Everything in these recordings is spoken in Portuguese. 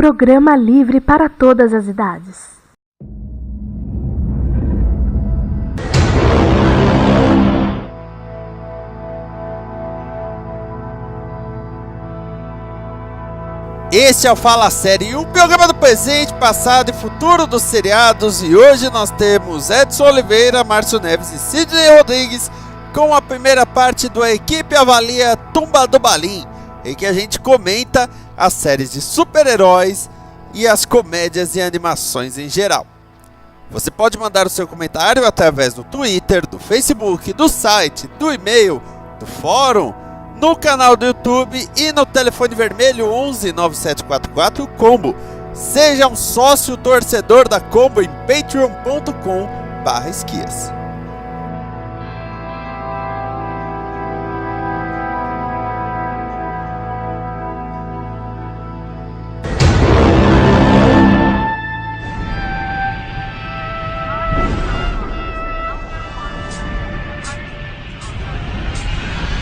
programa livre para todas as idades. Este é o Fala Série, um programa do presente, passado e futuro dos seriados. E hoje nós temos Edson Oliveira, Márcio Neves e Sidney Rodrigues com a primeira parte do Equipe Avalia Tumba do Balim, em que a gente comenta as séries de super-heróis e as comédias e animações em geral. Você pode mandar o seu comentário através do Twitter, do Facebook, do site, do e-mail, do fórum, no canal do YouTube e no telefone vermelho 11 9744 Combo. Seja um sócio torcedor da Combo em patreon.com/esquias.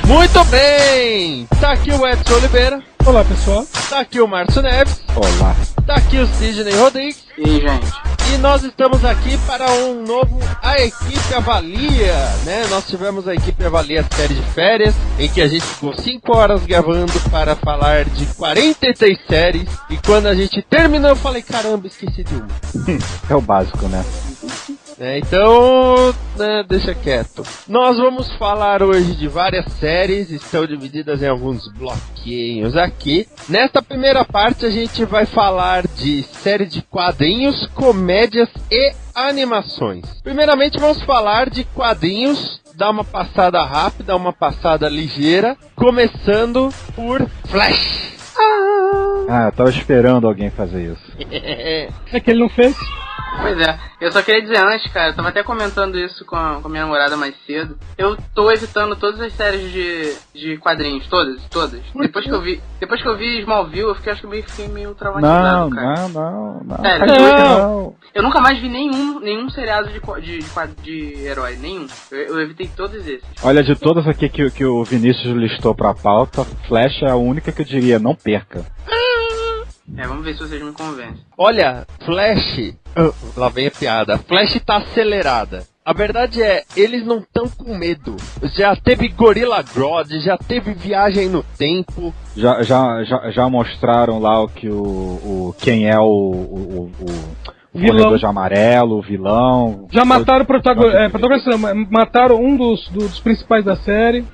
Muito bem! Tá aqui o Edson Oliveira. Olá, pessoal. Tá aqui o Márcio Neves. Olá. Tá aqui o Sidney Rodrigues. E aí, gente? E nós estamos aqui para um novo A Equipe Avalia, né? Nós tivemos a Equipe Avalia série de férias, em que a gente ficou 5 horas gravando para falar de 43 séries. E quando a gente terminou, eu falei, caramba, esqueci de uma. É o básico, né? Então, deixa quieto. Nós vamos falar hoje de várias séries, estão divididas em alguns bloquinhos aqui. Nesta primeira parte a gente vai falar de séries de quadrinhos, comédias e animações. Primeiramente vamos falar de quadrinhos, dar uma passada rápida, uma passada ligeira, começando por Flash. Ah, eu tava esperando alguém fazer isso. É que ele não fez? Pois é, eu só queria dizer antes, cara, eu tava até comentando isso com a minha namorada mais cedo. Eu tô evitando todas as séries de quadrinhos, todas. Depois que eu vi Smallville, eu fiquei meio traumatizado, cara. Não. Sério, Não. Eu nunca mais vi nenhum seriado de herói, nenhum. Eu evitei todos esses. Olha, de todas aqui que o Vinícius listou pra pauta, Flash é a única que eu diria, não perca. Vamos ver se vocês me convencem. Olha, Flash... lá vem a piada. Flash tá acelerada. A verdade é, eles não estão com medo. Já teve Gorilla Grodd, já teve Viagem no Tempo. Já mostraram lá quem é o vilão de amarelo, o vilão. Já mataram o protagonista, mataram um dos principais da série.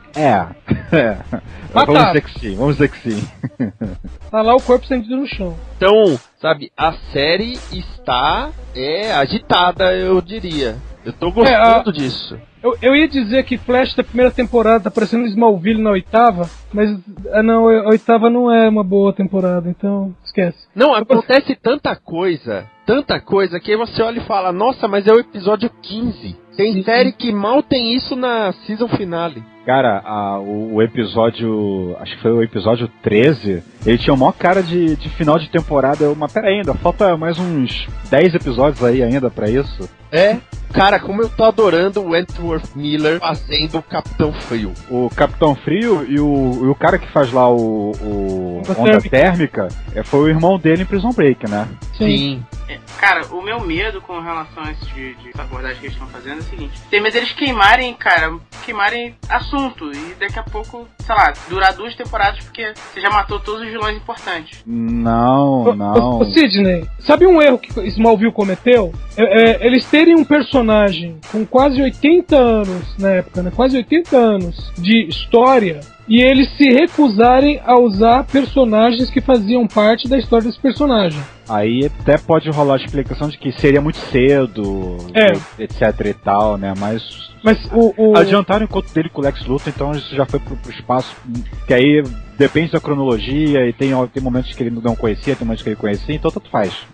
Vamos dizer que sim. Tá lá o corpo estendido no chão. Então, sabe, a série está agitada, eu diria. Eu tô gostando disso. Eu ia dizer que Flash da primeira temporada tá parecendo Smallville na oitava, mas não, a oitava não é uma boa temporada, então esquece. Não, acontece tanta coisa que aí você olha e fala, nossa, mas é o episódio 15. Tem série que mal tem isso na season finale. Cara, o episódio, acho que foi o episódio 13, ele tinha a maior cara de final de temporada. Mas pera ainda, falta mais uns 10 episódios aí ainda pra isso. Cara, como eu tô adorando o Wentworth Miller fazendo o Capitão Frio. O Capitão Frio e o cara que faz lá o Onda Térmica foi o irmão dele em Prison Break, né? Sim. Cara, o meu medo com relação a isso de abordagem que eles estão fazendo é o seguinte: tem medo deles queimarem assunto e daqui a pouco, sei lá, durar 2 temporadas porque você já matou todos os vilões importantes. Não. Ô, Sidney, sabe um erro que Smallville cometeu? Eles terem um personagem com quase 80 anos na época, né? Quase 80 anos de história, e eles se recusarem a usar personagens que faziam parte da história desse personagem. Aí até pode rolar a explicação de que seria muito cedo, etc e tal, né? Mas adiantaram o encontro dele com o Lex Luthor, então isso já foi pro espaço, que aí depende da cronologia, e tem momentos que ele não conhecia, tem momentos que ele conhecia, então tanto faz.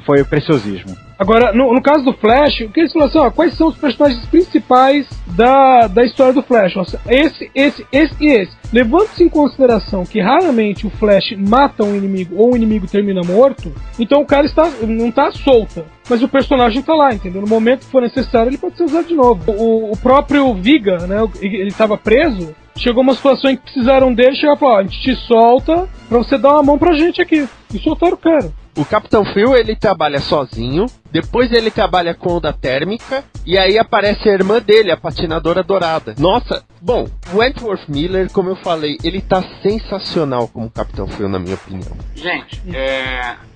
Foi o preciosismo. Agora, no caso do Flash, o que eles falaram assim, quais são os personagens principais da história do Flash? Esse e esse. Levando-se em consideração que raramente o Flash mata um inimigo ou o inimigo termina morto, então o cara não tá solta. Mas o personagem tá lá, entendeu? No momento que for necessário, ele pode ser usado de novo. O próprio Viga, né? Ele tava preso. Chegou uma situação em que precisaram dele, chegar e falar, a gente te solta pra você dar uma mão pra gente aqui. E soltaram o cara. O Capitão Phil, ele trabalha sozinho, depois ele trabalha com o da térmica, e aí aparece a irmã dele, a patinadora dourada. Nossa, bom, o Wentworth Miller, como eu falei, ele tá sensacional como Capitão Phil, na minha opinião. Gente,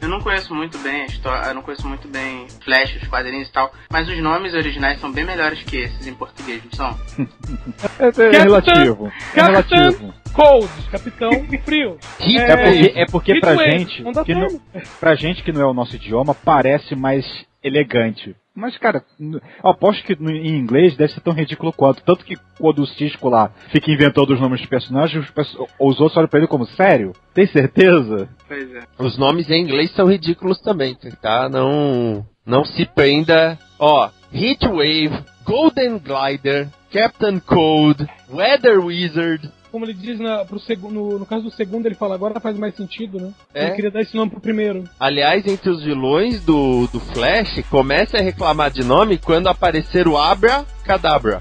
eu não conheço muito bem a história, eu não conheço muito bem Flash, os quadrinhos e tal, mas os nomes originais são bem melhores que esses em português, não são? É relativo. É relativo. Cold, Capitão Frio. É porque pra gente que não é o nosso idioma, parece mais elegante. Mas, cara, eu aposto que em inglês deve ser tão ridículo quanto. Tanto que quando o Cisco lá fica inventando os nomes dos personagens, os outros olham pra ele como, sério? Tem certeza? Pois é. Os nomes em inglês são ridículos também, tá? Não se prenda. Ó, Heatwave, Golden Glider, Captain Cold, Weather Wizard. Como ele diz no caso do segundo, ele fala, agora faz mais sentido, né? É. Ele queria dar esse nome pro primeiro. Aliás, entre os vilões do Flash, comece a reclamar de nome quando aparecer o Abra Cadabra.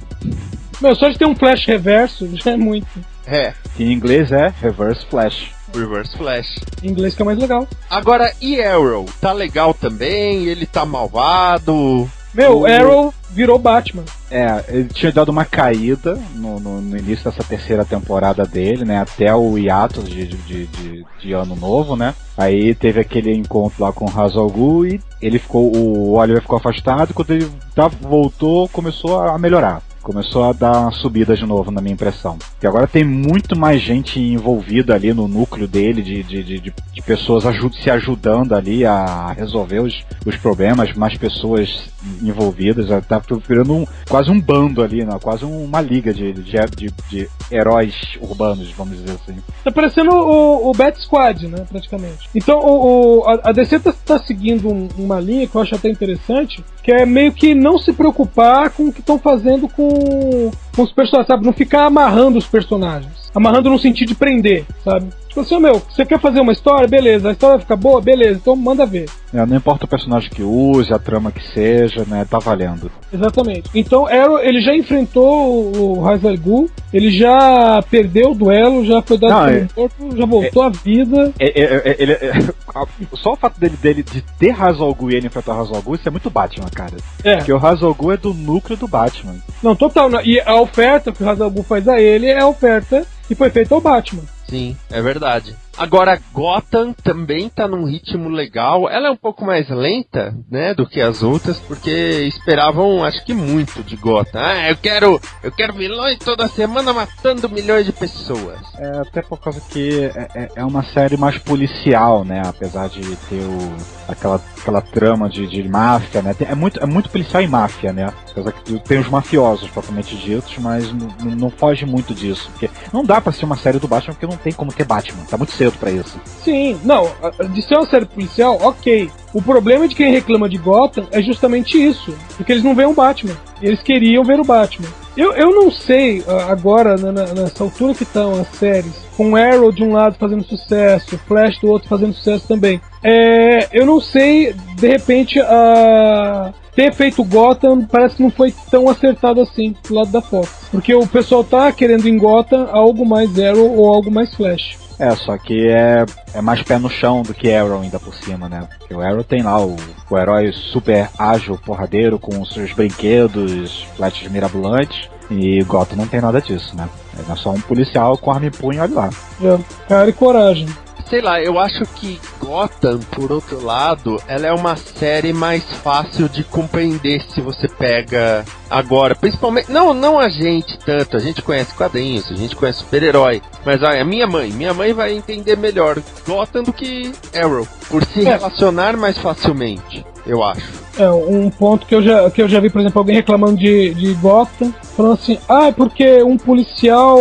Meu, só de ter um Flash reverso já é muito. É. Que em inglês é Reverse Flash. Reverse Flash. Em inglês que é mais legal. Agora, e Arrow? Tá legal também? Ele tá malvado? Meu, Arrow virou Batman. Ele tinha dado uma caída no início dessa terceira temporada dele, né? Até o hiato de ano novo, né? Aí teve aquele encontro lá com o Ra's al Ghul e o Oliver ficou afastado. Quando ele voltou, começou a melhorar. Começou a dar uma subida de novo, na minha impressão. E agora tem muito mais gente envolvida ali no núcleo dele, de pessoas se ajudando ali a resolver os problemas, mais pessoas envolvidas. Tá virando quase um bando ali, né? Quase uma liga de heróis urbanos, vamos dizer assim. Tá parecendo o Bat Squad, né, praticamente. Então a DC tá seguindo uma linha que eu acho até interessante, que é meio que não se preocupar com o que estão fazendo com os personagens, sabe? Não ficar amarrando os personagens. Amarrando no sentido de prender, sabe? Tipo assim, você quer fazer uma história? Beleza. A história vai ficar boa? Beleza. Então manda ver. Não importa o personagem que use, a trama que seja, né? Tá valendo. Exatamente. Então Arrow, ele já enfrentou o Ra's al Ghul, ele já perdeu o duelo, já foi dado pelo corpo, já voltou à vida. Só o fato dele de ter Ra's al Ghul e ele enfrentar o Ra's al Ghul, isso é muito Batman, cara. Porque o Ra's al Ghul é do núcleo do Batman. Não, total. E a oferta que o Ra's al Ghul faz a ele é a oferta que foi feita ao Batman. Sim, é verdade. Agora, Gotham também tá num ritmo legal. Ela é um pouco mais lenta, né, do que as outras, porque esperavam, acho que muito de Gotham. Eu quero vilões toda semana matando milhões de pessoas. Até por causa que é uma série mais policial, né, apesar de ter aquela trama de máfia, né. É muito policial e máfia, né. Apesar que tem os mafiosos, propriamente ditos, mas não foge muito disso. Porque não dá pra ser uma série do Batman, porque não tem como ter Batman. Tá muito cedo pra isso. Sim, não, de ser uma série policial, ok. O problema de quem reclama de Gotham é justamente isso, porque eles não veem o Batman. Eles queriam ver o Batman. Eu não sei, agora, nessa altura que estão as séries, com Arrow de um lado fazendo sucesso, Flash do outro fazendo sucesso também. Eu não sei, de repente, ter feito Gotham parece que não foi tão acertado assim do lado da Fox. Porque o pessoal tá querendo em Gotham algo mais Arrow ou algo mais Flash. Só que é mais pé no chão do que Arrow ainda por cima, né? Porque o Arrow tem lá o herói super ágil, porradeiro, com os seus brinquedos, flashes mirabolantes. E Gotham não tem nada disso, né? É só um policial com arma e punho, olha lá. Cara e coragem. Sei lá, eu acho que Gotham, por outro lado, ela é uma série mais fácil de compreender se você pega agora. Principalmente, não a gente tanto, a gente conhece quadrinhos, a gente conhece super-herói. Mas a minha mãe vai entender melhor Gotham do que Arrow, por se relacionar mais facilmente, eu acho. Um ponto que eu já vi, por exemplo, alguém reclamando de Gotham, falando assim, é porque um policial...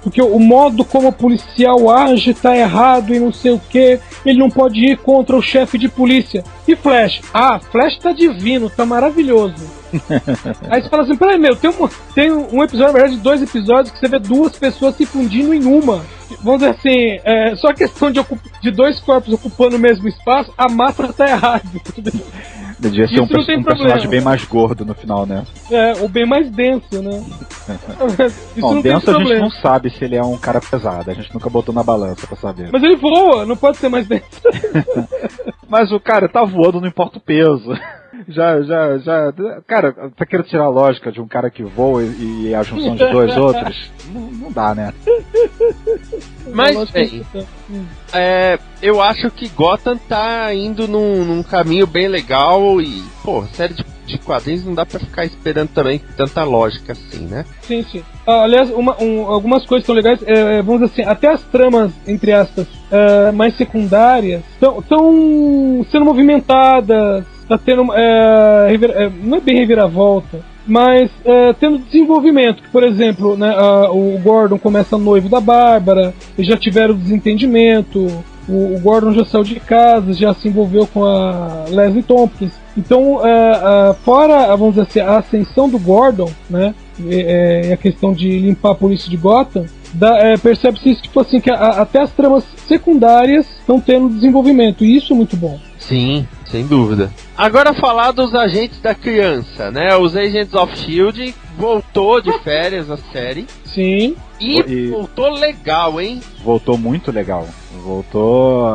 Porque o modo como o policial age tá errado e não sei o que, ele não pode ir contra o chefe de polícia. E Flash? Flash tá divino, tá maravilhoso. Aí você fala assim, peraí, tem um episódio, na verdade, 2 episódios que você vê 2 pessoas se fundindo em uma. Vamos dizer assim, só questão de 2 corpos ocupando o mesmo espaço, a massa tá errada. Devia ser um personagem bem mais gordo no final, né? Ou bem mais denso, né? Bom, denso a gente não sabe se ele é um cara pesado, a gente nunca botou na balança pra saber. Mas ele voa, não pode ser mais denso. Mas o cara tá voando, não importa o peso. Já. Cara, tá querendo tirar a lógica de um cara que voa e a junção de dois outros? Não dá, né? Mas, eu acho que Gotham tá indo num caminho bem legal e, pô, série de quadrinhos não dá pra ficar esperando também tanta lógica assim, né? Sim. Aliás, algumas coisas tão legais, vamos dizer assim, até as tramas, entre aspas, mais secundárias, estão sendo movimentadas, tá tendo, não é bem reviravolta, mas tendo desenvolvimento. Por exemplo, né, o Gordon começa noivo da Bárbara, eles já tiveram desentendimento, o Gordon já saiu de casa, já se envolveu com a Leslie Tompkins. Então, fora, vamos dizer assim, a ascensão do Gordon, né, e a questão de limpar a polícia de Gotham, percebe-se isso, tipo assim, que até as tramas secundárias estão tendo desenvolvimento, e isso é muito bom. Sim, sem dúvida. Agora falar dos agentes da criança, né? Os Agents of S.H.I.E.L.D. voltou de férias a série. Sim. E voltou legal, hein? Voltou muito legal. Voltou...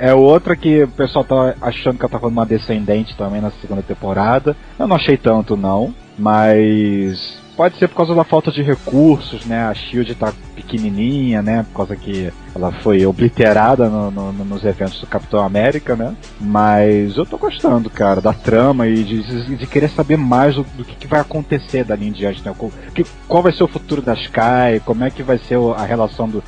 É outra que o pessoal tá achando que ela tá falando uma descendente também na segunda temporada. Eu não achei tanto, não. Mas... pode ser por causa da falta de recursos, né? A S.H.I.E.L.D. tá pequenininha, né? Por causa que ela foi obliterada nos eventos do Capitão América, né? Mas eu tô gostando, cara, da trama e de querer saber mais do que vai acontecer dali em diante, né? Qual vai ser o futuro da Skye, como é que vai ser a relação dos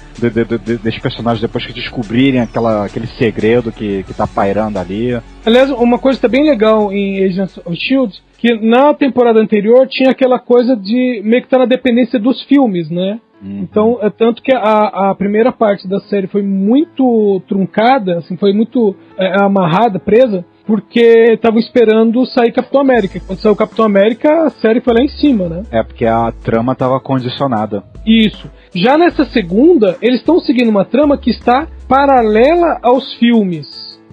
personagens depois que descobrirem aquele segredo que tá pairando ali. Aliás, uma coisa que tá bem legal em Agents of S.H.I.E.L.D., que na temporada anterior tinha aquela coisa de meio que tá na dependência dos filmes, né? Uhum. Então, tanto que a primeira parte da série foi muito truncada, assim, foi muito amarrada, presa, porque estavam esperando sair Capitão América. Quando saiu Capitão América, a série foi lá em cima, né? É, porque a trama estava condicionada. Isso. Já nessa segunda, eles estão seguindo uma trama que está paralela aos filmes,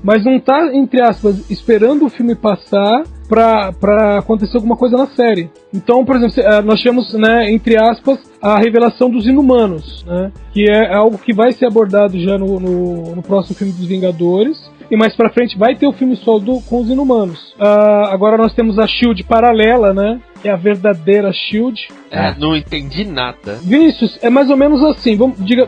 mas não tá, entre aspas, esperando o filme passar pra acontecer alguma coisa na série. Então, por exemplo, nós temos, né, entre aspas, a revelação dos Inumanos, né, que é algo que vai ser abordado já no próximo filme dos Vingadores, e mais pra frente vai ter o filme solo com os Inumanos. Agora nós temos a S.H.I.E.L.D. paralela, né, que é a verdadeira S.H.I.E.L.D. Não entendi nada. Vinícius, é mais ou menos assim,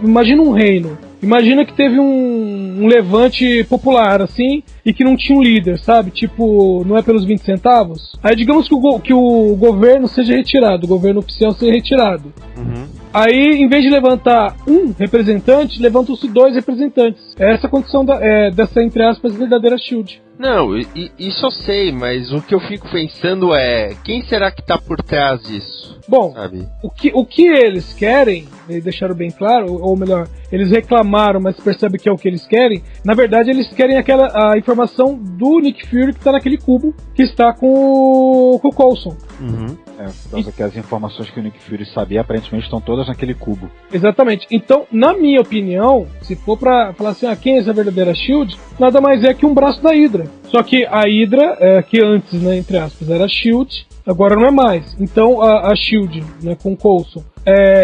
imagina um reino. Imagina que teve um levante popular, assim, e que não tinha um líder, sabe? Tipo, não é pelos 20 centavos? Aí digamos que o governo seja retirado, o governo oficial seja retirado. Uhum. Aí, em vez de levantar um representante, levantam-se 2 representantes. É essa a condição dessa, entre aspas, verdadeira S.H.I.E.L.D. Não, isso eu sei, mas o que eu fico pensando é, quem será que tá por trás disso? Bom, sabe? O que eles querem, eles deixaram bem claro, ou melhor, eles reclamaram, mas percebe que é o que eles querem. Na verdade, eles querem a informação do Nick Fury que tá naquele cubo, que está com o Coulson. Uhum. Por causa que as informações que o Nick Fury sabia, aparentemente estão todas naquele cubo. Exatamente. Então, na minha opinião, se for pra falar assim, quem é essa verdadeira S.H.I.E.L.D., nada mais é que um braço da Hydra. Só que a Hydra, que antes, né, entre aspas, era a S.H.I.E.L.D., agora não é mais. Então, a S.H.I.E.L.D., né, com o Coulson,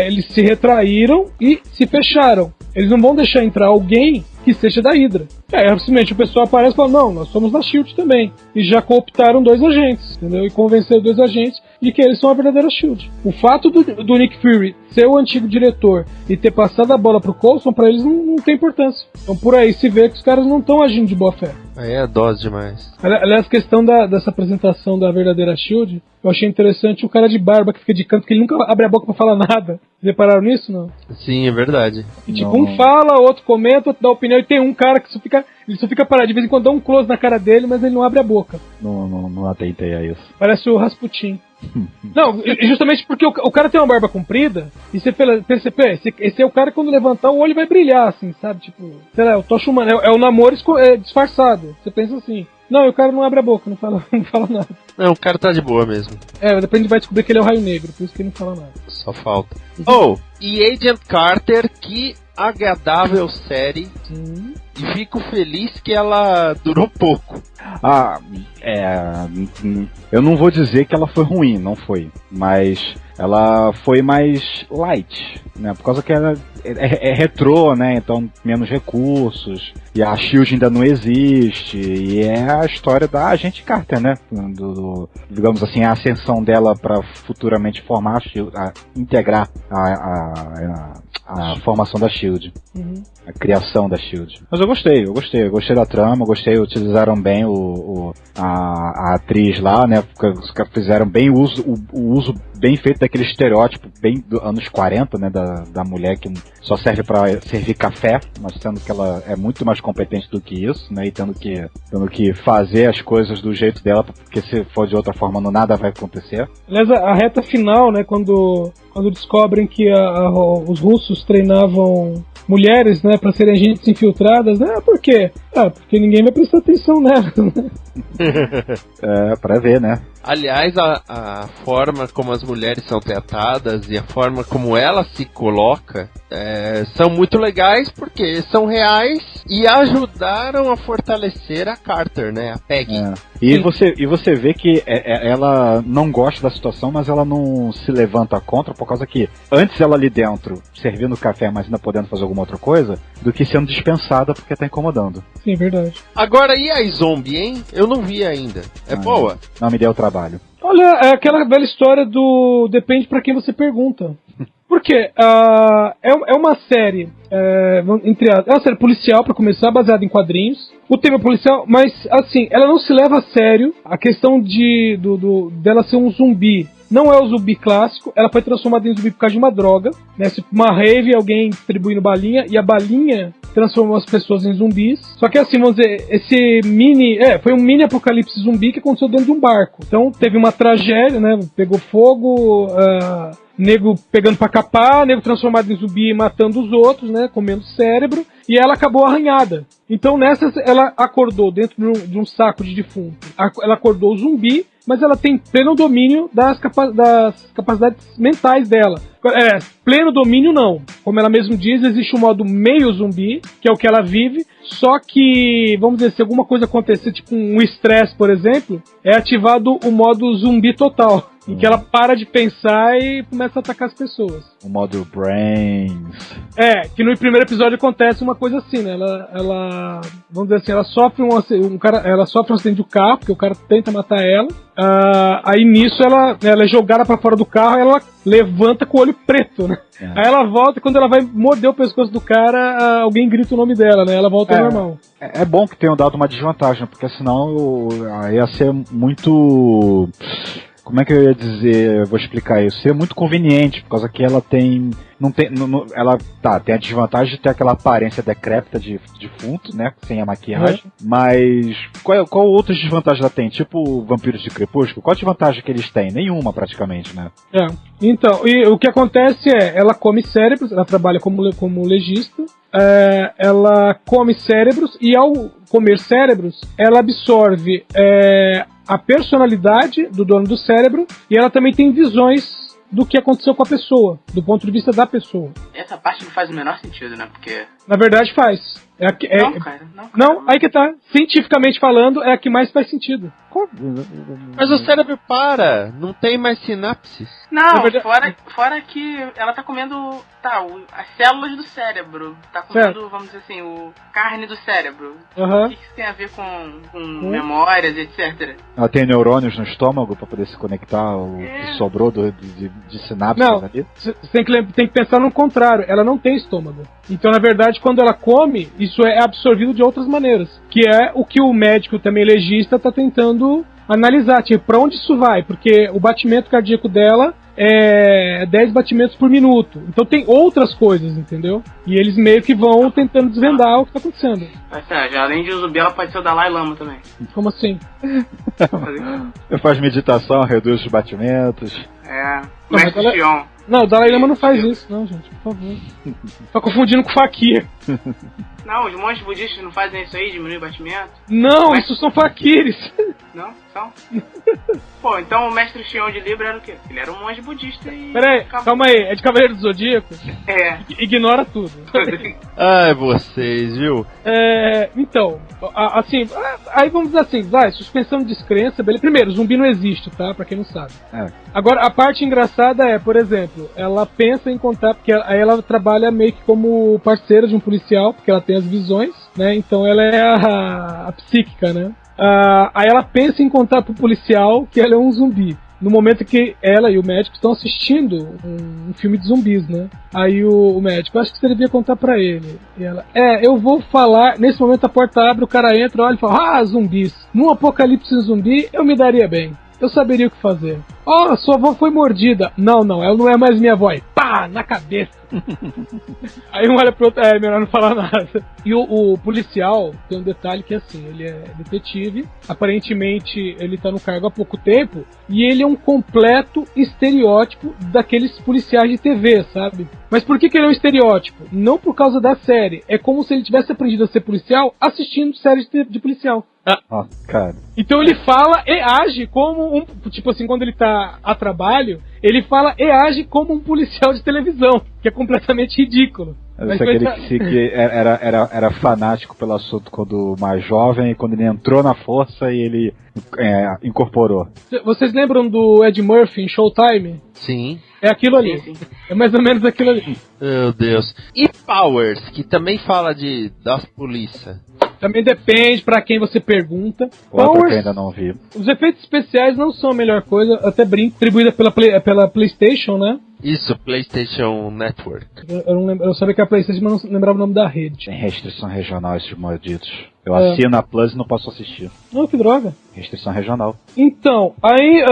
eles se retraíram e se fecharam. Eles não vão deixar entrar alguém que seja da Hydra. Simplesmente o pessoal aparece e fala, não, nós somos da S.H.I.E.L.D. também. E já cooptaram 2 agentes, entendeu? E convenceram 2 agentes de que eles são a verdadeira S.H.I.E.L.D. O fato do Nick Fury ser o antigo diretor e ter passado a bola pro Coulson, pra eles não tem importância. Então por aí se vê que os caras não estão agindo de boa fé. Aí é dose demais. Aliás, a questão dessa apresentação da verdadeira S.H.I.E.L.D., eu achei interessante o cara de barba que fica de canto, que ele nunca abre a boca pra falar nada. Repararam nisso, não? Sim, é verdade. E tipo, um fala, outro comenta, outro dá opinião, e tem um cara que só fica parado, de vez em quando dá um close na cara dele, mas ele não abre a boca. Não atentei a isso. Parece o Rasputin. Não, justamente porque o cara tem uma barba comprida, e você percebe, esse é o cara que quando levantar o olho vai brilhar, assim, sabe? Tipo, sei lá, o Tocha Humana, é o namoro disfarçado. Você pensa assim. Não, o cara não abre a boca, não fala nada. Não, o cara tá de boa mesmo. Depois a gente vai descobrir que ele é o Raio Negro, por isso que ele não fala nada. Só falta. E Agent Carter, que agradável série. Sim. E fico feliz que ela durou pouco. Eu não vou dizer que ela foi ruim, não foi. Mas ela foi mais light, né? Por causa que ela é retrô, né? Então menos recursos, e a SHIELD ainda não existe, e é a história da Agente Carter, né? Digamos assim, a ascensão dela para futuramente formar a SHIELD, integrar a formação da SHIELD. A criação da SHIELD. Mas eu gostei da trama, utilizaram bem a atriz lá, né? Os caras fizeram bem o uso bem feito daquele estereótipo bem dos anos 40, né? Da mulher que só serve para servir café, mas sendo que ela é muito mais competente do que isso, né? E tendo que fazer as coisas do jeito dela, porque se for de outra forma nada vai acontecer. Aliás, a reta final, né? Quando descobrem que os russos treinavam mulheres, né, para serem agentes infiltradas, né? Por quê? Porque ninguém vai prestar atenção nelas, né? Pra ver, né? Aliás, a forma como as mulheres são tratadas e a forma como ela se coloca são muito legais porque são reais e ajudaram a fortalecer a Carter, né? A Peggy. E você vê que ela não gosta da situação, mas ela não se levanta contra, por causa que antes ela ali dentro, servindo café, mas ainda podendo fazer alguma outra coisa, do que sendo dispensada porque tá incomodando. Sim, verdade. Agora, e a Zombie, hein? Eu não vi ainda. É boa? Não me deu trabalho. Olha, é aquela velha história do depende pra quem você pergunta. Por quê? É uma série, é uma série policial, pra começar, baseada em quadrinhos. O tema é policial, mas, assim, ela não se leva a sério. A questão dela ser um zumbi não é o zumbi clássico. Ela foi transformada em zumbi por causa de uma droga, né? Uma rave, alguém distribuindo balinha, e a balinha transformou as pessoas em zumbis. Só que assim, vamos dizer, foi um mini apocalipse zumbi que aconteceu dentro de um barco. Então teve uma tragédia, né? Pegou fogo, nego pegando pra capar, nego transformado em zumbi e matando os outros, né? Comendo cérebro. E ela acabou arranhada. Então nessa ela acordou dentro de um saco de defunto. Ela acordou zumbi, mas ela tem pleno domínio das capacidades mentais dela. Pleno domínio não. Como ela mesmo diz, existe um modo meio zumbi, que é o que ela vive, só que, vamos dizer, se alguma coisa acontecer, tipo um estresse, por exemplo, é ativado o modo zumbi total, em que ela para de pensar e começa a atacar as pessoas. O modo Brains. Que no primeiro episódio acontece uma coisa assim, né? Ela vamos dizer assim, ela sofre ela sofre um acidente do carro, porque o cara tenta matar ela. Aí nisso ela é jogada pra fora do carro e ela levanta com o olho preto, né? Aí ela volta e quando ela vai morder o pescoço do cara, alguém grita o nome dela, né? Ela volta ao normal. É bom que tenham dado uma desvantagem, porque senão ia ser muito... Como é que eu ia dizer? Eu vou explicar isso. Ser muito conveniente, por causa que ela tem... ela tem a desvantagem de ter aquela aparência decrépita de defunto, né? Sem a maquiagem. Mas qual outras desvantagens ela tem? Tipo Vampiros de Crepúsculo? Qual a desvantagem que eles têm? Nenhuma, praticamente, né? Então, e o que acontece ela come cérebros, ela trabalha como legista. Ela come cérebros e ao comer cérebros, ela absorve a personalidade do dono do cérebro e ela também tem visões do que aconteceu com a pessoa, do ponto de vista da pessoa. Essa parte não faz o menor sentido, né? Porque... Na verdade faz. Não, aí que tá. Cientificamente falando, é a que mais faz sentido. Mas o cérebro não tem mais sinapses. Não, verdade... fora que ela tá comendo as células do cérebro. Tá comendo, vamos dizer assim, carne do cérebro. O que isso tem a ver com memórias, etc? Ela tem neurônios no estômago pra poder se conectar, o que sobrou de sinapses ali? Você tem que pensar no contrário, ela não tem estômago. Então, na verdade, quando ela come, isso é absorvido de outras maneiras. Que é o que o médico também legista tá tentando analisar, tipo, pra onde isso vai? Porque o batimento cardíaco dela é 10 batimentos por minuto. Então tem outras coisas, entendeu? E eles meio que vão tentando desvendar o que tá acontecendo. Já além de um zumbi, ela pode ser o Dalai Lama também. Como assim? Faz meditação, reduz os batimentos. Não, o Dalai Lama não faz isso, não, gente, por favor. Tá confundindo com fakir. Não, os monges budistas não fazem isso aí, diminuir o batimento? Não, isso são faquires. Não? Só? Pô, então o mestre Xion de Libra era o quê? Ele era um monge budista e... Peraí, calma aí, é de Cavaleiro do Zodíaco? É. Ignora tudo. Ai, vocês, viu? Então, assim, aí vamos dizer assim, vai, suspensão de descrença, beleza. Primeiro, zumbi não existe, tá? Pra quem não sabe. Agora, a parte engraçada é, por exemplo, ela pensa em contar, porque aí ela trabalha meio que como parceira de um policial, porque ela tem as visões, né? Então ela é a psíquica, né? Aí ela pensa em contar pro policial que ela é um zumbi. No momento que ela e o médico estão assistindo um filme de zumbis, né? Aí o médico, acho que você devia contar pra ele. E ela, eu vou falar. Nesse momento a porta abre, o cara entra, olha e fala, zumbis. Num apocalipse zumbi, eu me daria bem. Eu saberia o que fazer. Sua avó foi mordida. Não, ela não é mais minha avó. E pá, na cabeça. Aí um olha pro outro, melhor não falar nada. E o policial tem um detalhe que é assim, ele é detetive, aparentemente ele tá no cargo há pouco tempo, e ele é um completo estereótipo daqueles policiais de TV, sabe? Mas por que ele é um estereótipo? Não por causa da série, é como se ele tivesse aprendido a ser policial assistindo séries de policial. Cara. Então ele fala e age como tipo assim, quando ele tá a trabalho, ele fala e age como um policial de televisão, que é completamente ridículo. Mas aquele que era fanático pelo assunto quando mais jovem, e quando ele entrou na força e ele incorporou. Vocês lembram do Ed Murphy em Showtime? Sim. É aquilo ali. Sim. É mais ou menos aquilo ali. Meu Deus. E Powers, que também fala das polícias? Também depende pra quem você pergunta. Outra que eu ainda não vi. Os efeitos especiais não são a melhor coisa, até brinco, distribuída pela PlayStation, né? Isso, PlayStation Network. Eu sabia que era PlayStation, mas não lembrava o nome da rede. Tem restrição regional esses malditos. Eu assino a Plus e não posso assistir. Que droga. Restrição regional. Então, aí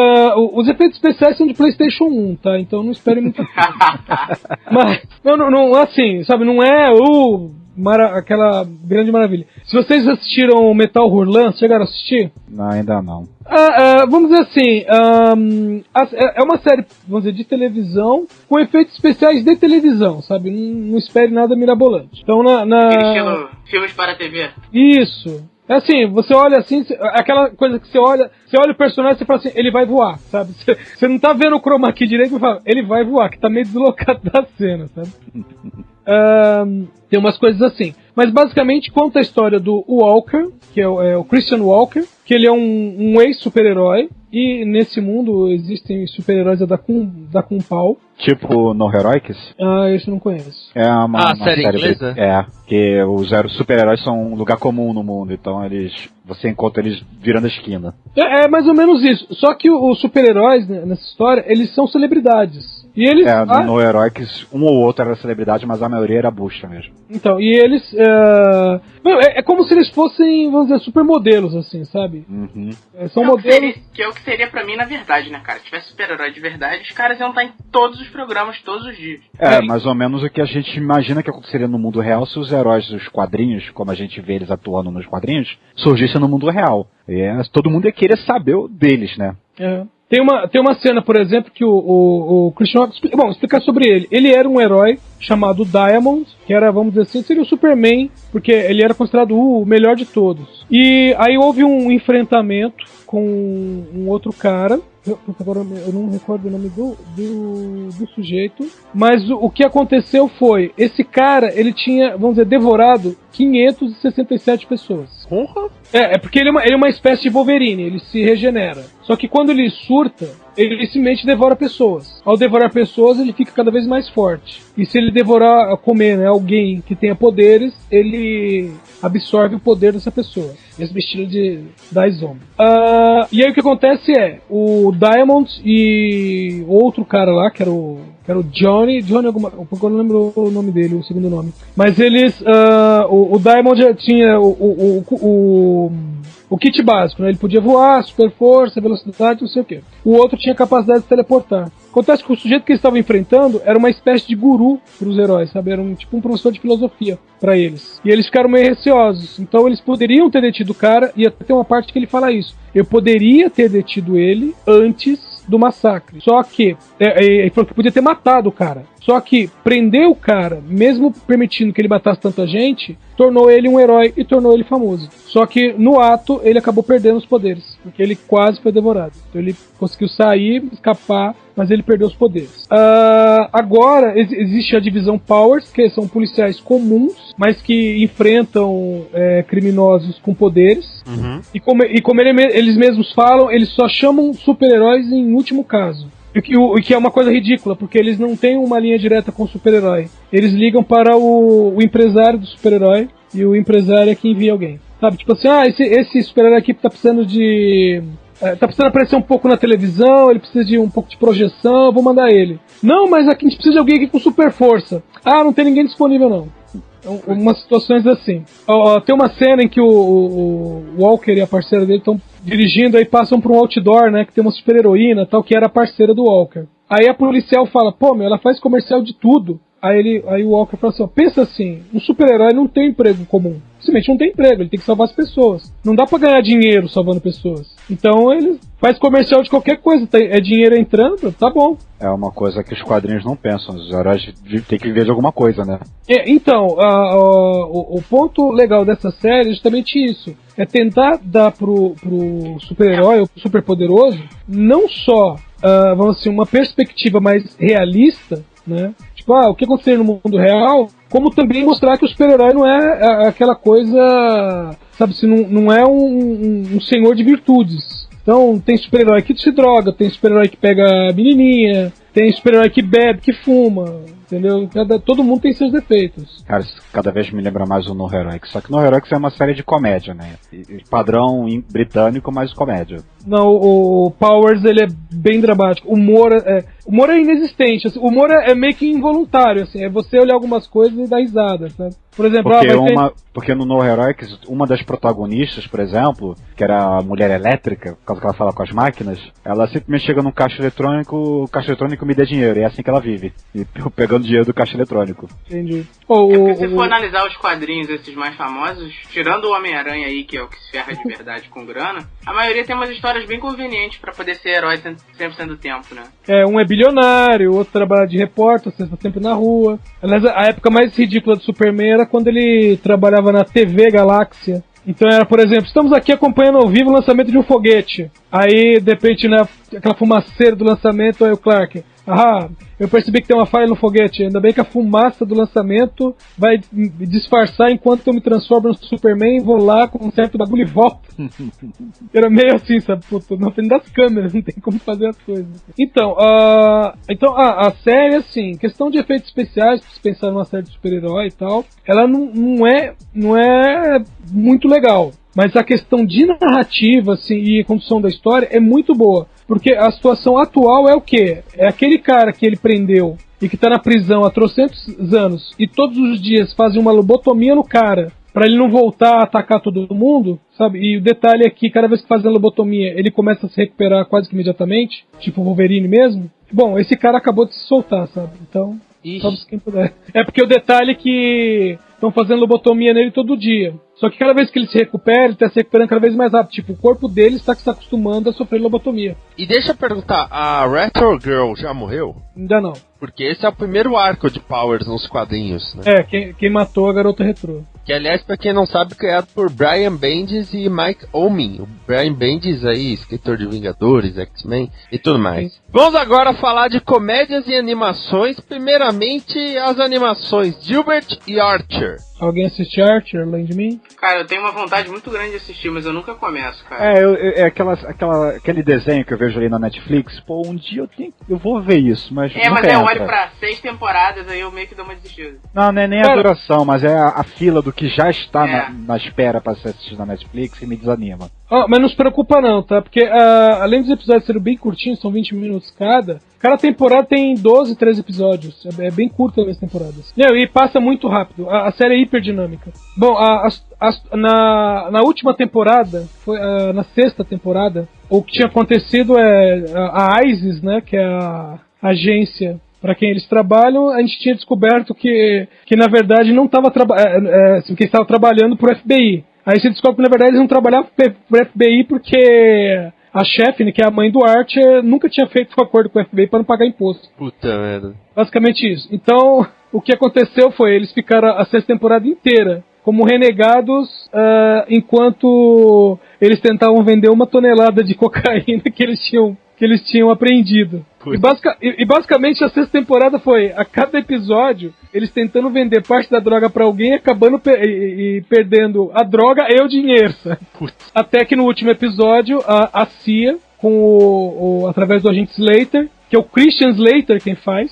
os efeitos especiais são de PlayStation 1, tá? Então não espere muito. Mas, não, assim, sabe, não é aquela grande maravilha. Se vocês assistiram Metal Hurlan, chegaram a assistir? Não, ainda não. Vamos dizer assim, é uma série, vamos dizer, de televisão com efeitos especiais de televisão, sabe? Não espere nada mirabolante. Então, estilo filmes para a TV. Isso. É assim, você olha assim, aquela coisa que você olha o personagem e você fala assim, ele vai voar, sabe? Você não tá vendo o chroma key direito e fala, ele vai voar, que tá meio deslocado da cena, sabe? Tem umas coisas assim. Mas basicamente conta a história do Walker, que é o Christian Walker, que ele é um ex-super-herói, e nesse mundo existem super-heróis a dar com pau. Tipo No Heroics? Esse eu não conheço. É uma série inglesa? Que os super-heróis são um lugar comum no mundo, então você encontra eles virando a esquina. É mais ou menos isso. Só que os super-heróis nessa história, eles são celebridades. E eles, no Heroics, um ou outro era celebridade, mas a maioria era bucha mesmo. Então, e eles... É como se eles fossem, vamos dizer, supermodelos, assim, sabe? Uhum. São modelos... Que é o que seria pra mim, na verdade, né, cara? Se tivesse super-herói de verdade, os caras iam estar em todos os programas, todos os dias. Mais ou menos o que a gente imagina que aconteceria no mundo real se os heróis dos quadrinhos, como a gente vê eles atuando nos quadrinhos, surgissem no mundo real. Todo mundo ia querer saber deles, né? Tem uma cena, por exemplo, que o Christian... Bom, explicar sobre ele. Ele era um herói chamado Diamond, que era, vamos dizer assim, seria o Superman, porque ele era considerado o melhor de todos. E aí houve um enfrentamento com um outro cara. Agora eu não recordo o nome do sujeito. Mas o que aconteceu foi, esse cara, ele tinha, vamos dizer, devorado 567 pessoas. É porque ele é uma espécie de Wolverine, ele se regenera. Só que quando ele surta, ele simplesmente devora pessoas. Ao devorar pessoas, ele fica cada vez mais forte. E se ele comer, né, alguém que tenha poderes, ele absorve o poder dessa pessoa. Mesmo estilo de Zombie. E aí o que acontece o Diamond e outro cara lá, que era o Johnny alguma... Eu não lembro o nome dele, o segundo nome. Mas eles... o Diamond já tinha o kit básico, né? Ele podia voar, super força, velocidade, não sei o que. O outro tinha capacidade de teleportar. Acontece que o sujeito que eles estavam enfrentando era uma espécie de guru para os heróis, sabe? Era tipo um professor de filosofia para eles. E eles ficaram meio receosos. Então eles poderiam ter detido o cara, e até tem uma parte que ele fala isso. Eu poderia ter detido ele antes do massacre. Só que ele falou que podia ter matado o cara. Só que prender o cara, mesmo permitindo que ele matasse tanta gente, tornou ele um herói e tornou ele famoso. Só que no ato ele acabou perdendo os poderes, porque ele quase foi devorado. Então ele conseguiu sair, escapar, mas ele perdeu os poderes. Agora existe a divisão Powers, que são policiais comuns, mas que enfrentam criminosos com poderes. Uhum. E como eles mesmos falam, eles só chamam super-heróis em último caso. O que é uma coisa ridícula, porque eles não têm uma linha direta com o super-herói. Eles ligam para o empresário do super-herói, e o empresário é que envia alguém. Sabe, tipo assim, esse super-herói aqui tá precisando de... tá precisando aparecer um pouco na televisão, ele precisa de um pouco de projeção, eu vou mandar ele. Não, mas aqui a gente precisa de alguém aqui com super força. Não tem ninguém disponível não. Umas situações assim. Tem uma cena em que o Walker e a parceira dele estão dirigindo, aí passam por um outdoor, né, que tem uma super heroína tal, que era a parceira do Walker. Aí a policial fala, ela faz comercial de tudo. Aí o Walker fala assim, pensa assim, um super-herói não tem emprego comum. Simplesmente não tem emprego, ele tem que salvar as pessoas. Não dá pra ganhar dinheiro salvando pessoas. Então ele faz comercial de qualquer coisa, é dinheiro entrando, tá bom. É uma coisa que os quadrinhos não pensam, os heróis têm que viver de alguma coisa, né? Então, o ponto legal dessa série é justamente isso. É tentar dar pro super-herói, ou pro super-poderoso, não só, vamos dizer, uma perspectiva mais realista, né? Tipo, o que aconteceu no mundo real, como também mostrar que o super-herói não é aquela coisa, sabe, se não é um senhor de virtudes. Então tem super-herói que se droga, tem super-herói que pega menininha, tem super-herói que bebe, que fuma, entendeu? Todo mundo tem seus defeitos. Cara, isso cada vez me lembra mais o No Heroics. Só que No Heroics é uma série de comédia, né? Padrão britânico, mas comédia. Não, o Powers, ele é bem dramático. O humor é inexistente. Assim, o humor é meio que involuntário, assim. É você olhar algumas coisas e dar risada, sabe? Por exemplo, porque no No Heroics, uma das protagonistas, por exemplo, que era a mulher elétrica, por causa que ela fala com as máquinas, ela simplesmente chega num caixa eletrônico, o caixa eletrônico me dê dinheiro, e é assim que ela vive. E pegando dinheiro do caixa eletrônico. Entendi. Se for analisar os quadrinhos, esses mais famosos, tirando o Homem-Aranha aí, que é o que se ferra de verdade com grana, a maioria tem umas histórias bem convenientes pra poder ser herói 100% do tempo, né? Um é bilionário, o outro trabalha de repórter, você está sempre na rua. Aliás, a época mais ridícula do Superman era quando ele trabalhava na TV Galáxia. Então era, por exemplo, estamos aqui acompanhando ao vivo o lançamento de um foguete. Aí, de repente, né, aquela fumaceira do lançamento, aí o Clark... eu percebi que tem uma falha no foguete. Ainda bem que a fumaça do lançamento vai disfarçar enquanto eu me transformo no Superman, vou lá com um certo bagulho e volto. Era meio assim, sabe? Puta, na frente das câmeras, não tem como fazer as coisas. Então, a série, assim, questão de efeitos especiais, pra se pensar numa série de super-herói e tal, ela não é muito legal. Mas a questão de narrativa, assim, e condução da história é muito boa. Porque a situação atual é o quê? É aquele cara que ele prendeu e que tá na prisão há trocentos anos e todos os dias fazem uma lobotomia no cara pra ele não voltar a atacar todo mundo, sabe? E o detalhe é que cada vez que faz a lobotomia ele começa a se recuperar quase que imediatamente, tipo o Wolverine mesmo. Bom, esse cara acabou de se soltar, sabe? Então, sabe quem puder. É porque o detalhe é que estão fazendo lobotomia nele todo dia. Só que cada vez que ele se recupera, ele está se recuperando cada vez mais rápido. Tipo, o corpo dele está se acostumando a sofrer lobotomia. E deixa eu perguntar, a Retro Girl já morreu? Ainda não. Porque esse é o primeiro arco de Powers nos quadrinhos, né? Quem matou a garota retrô. Que, aliás, pra quem não sabe, criado por Brian Bendis e Mike Omen. O Brian Bendis aí, escritor de Vingadores, X-Men e tudo mais. Sim. Vamos agora falar de comédias e animações. Primeiramente, as animações Gilbert e Archer. Alguém assiste Archer, além de mim? Cara, eu tenho uma vontade muito grande de assistir, mas eu nunca começo, cara. Aquele desenho que eu vejo ali na Netflix, pô, um dia eu vou ver isso, mas mas eu olho pra 6 temporadas, aí eu meio que dou uma desistida. Não é nem a duração, mas é a fila do que já está na espera pra ser assistido na Netflix e me desanima. Mas não se preocupa não, tá? Porque além dos episódios serem bem curtinhos, são 20 minutos cada temporada tem 12, 13 episódios. É bem curta as temporadas. E passa muito rápido. A série é hiper dinâmica. Bom, na última temporada, foi na 6ª temporada, o que tinha acontecido é a ISIS, né, que é a agência para quem eles trabalham, a gente tinha descoberto que na verdade não estava que estava trabalhando pro FBI. Aí você descobre que na verdade eles não trabalhavam pro FBI porque a chefe, né, que é a mãe do Archer, nunca tinha feito um acordo com o FBI para não pagar imposto. Puta merda. Basicamente isso. Então, o que aconteceu foi, eles ficaram a 6ª temporada inteira como renegados, enquanto eles tentavam vender 1 tonelada de cocaína que eles tinham apreendido. E basicamente a 6ª temporada foi, a cada episódio, eles tentando vender parte da droga pra alguém, acabando e perdendo a droga e o dinheiro, sabe? Até que no último episódio, a CIA, através do agente Slater, que é o Christian Slater quem faz.